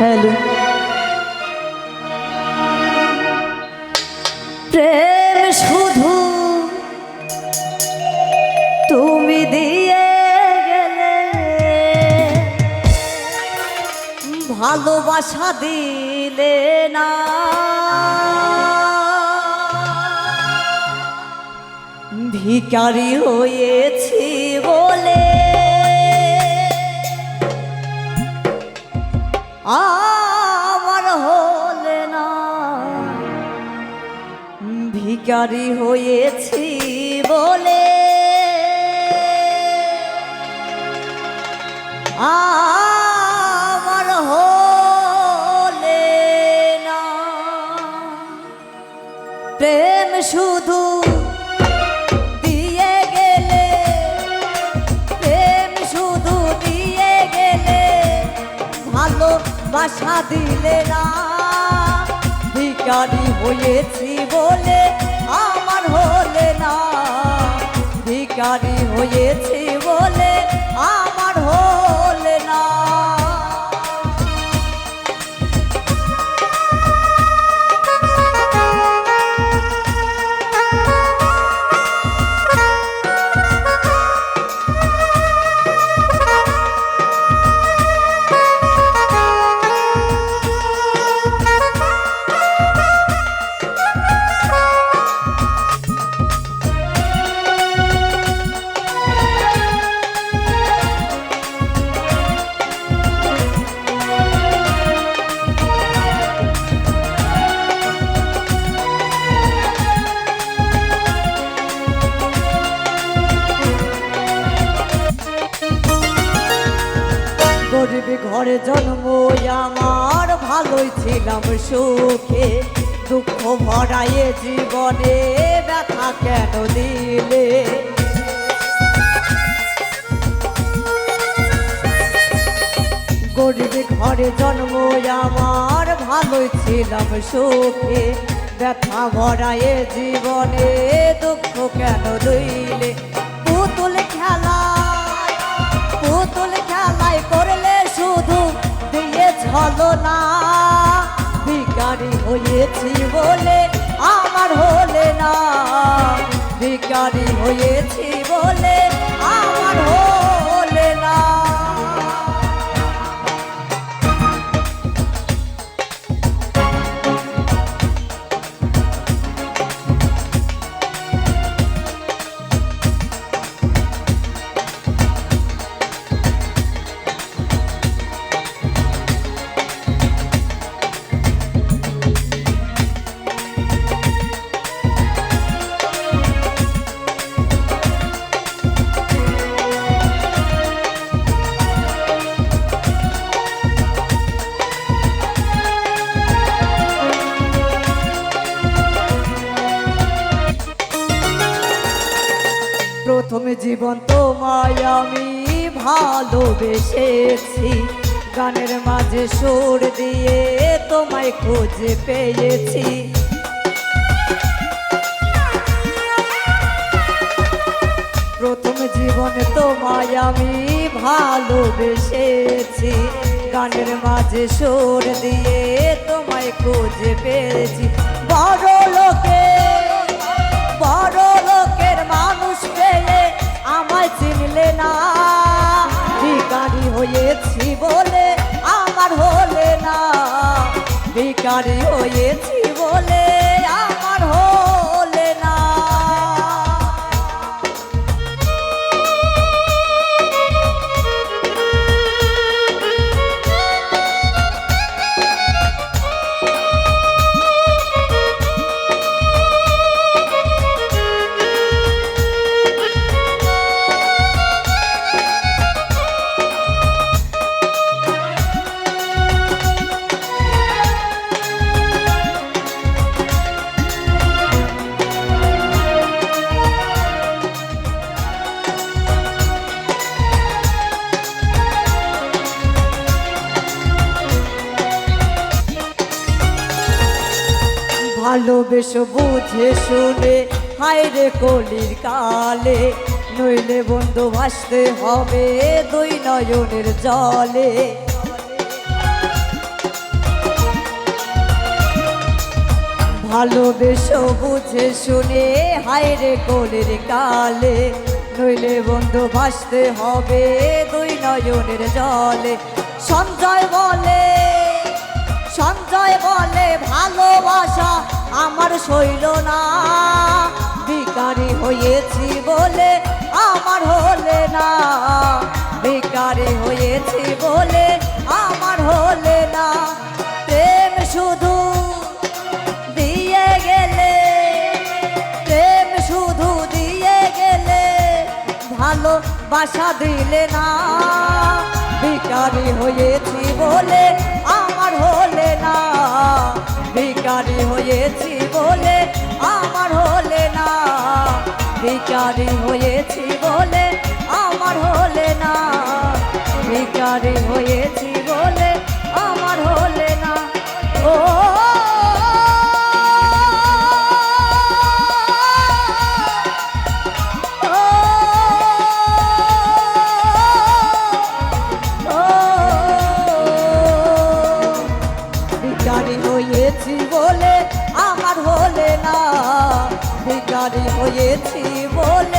Hello প্রেম শুধু তুমি দিয়ে গেলে, ভালোবাসা দিলে না। ভিখারি হয়েছি বলে আমার হলে না, ভিখারি হয়েছি বলে আমার হলে না। প্রেম শুধু দিয়ে গেলে, প্রেম শুধু দিয়ে গেলে, ভালোবাসা দিলে না। ভিখারি হয়েছি বলে আমার হলে না, ভিখারি হয়েছি বলে আমার হলে না। গরিব ঘরে জন্ম আমার, ভালোই ছিলাম সুখে। দুঃখ ভরায়ে জীবনে ব্যথা কেন দিলে? গরিব ঘরে জন্ম আমার, ভালোই ছিলাম সুখে। ব্যথা ভরায়ে জীবনে দুঃখ কেন দিলে? পুতুল খেলা, পুতুল খেলায় করলে শুধু দিয়ে ছলনা। ভিখারি হয়েছি বলে আমার হলে না, ভিখারি হয়েছি বলে আমার হলে না। প্রথম জীবন তোমায় আমি ভালোবেসেছি, গানের মাঝে সুর দিয়ে তোমায় খুঁজে পেয়েছি। প্রথম জীবন তোমায় আমি ভালোবেসেছি, গানের মাঝে সুর দিয়ে তোমায় খুঁজে পেয়েছি। বড় লোকে, বড় লোকের মানুষ পেয়ে আমায় চিনলে না। ভিখারি হয়েছি বলে আমার হলে না, ভিখারি হয়েছি বলে আমার হলে না। ভালোবেসো বুঝে শুনে, হায়রে কলির কালে, নইলে বন্ধু ভাসতে হবে দুই নয়নের জলে। ভালোবেসো বুঝে শুনে হায় রে কোলের কালে, নইলে বন্ধু ভাসতে হবে দুই নয়নের জলে। সঞ্জয় বলে ভালোবাসা আমার সইল না, ভিখারি হয়েছি বলে আমার হলে না, ভিখারি হয়েছি বলে আমার হলে না। প্রেম শুধু দিয়ে গেলে, প্রেম শুধু দিয়ে গেলে, ভালোবাসা দিলে না, ভিখারি হয়েছি বলে আমার হলে না, ভিখারি হয়েছি বলে আমার হলে না, ভিখারি হয়েছি বলে আমার হলে না, ভিখারি হয়েছি বলে আমার হলে না। ও ভিখারি হয়েছি বলে আমার হলে না, ভিখারি হয়েছি বলে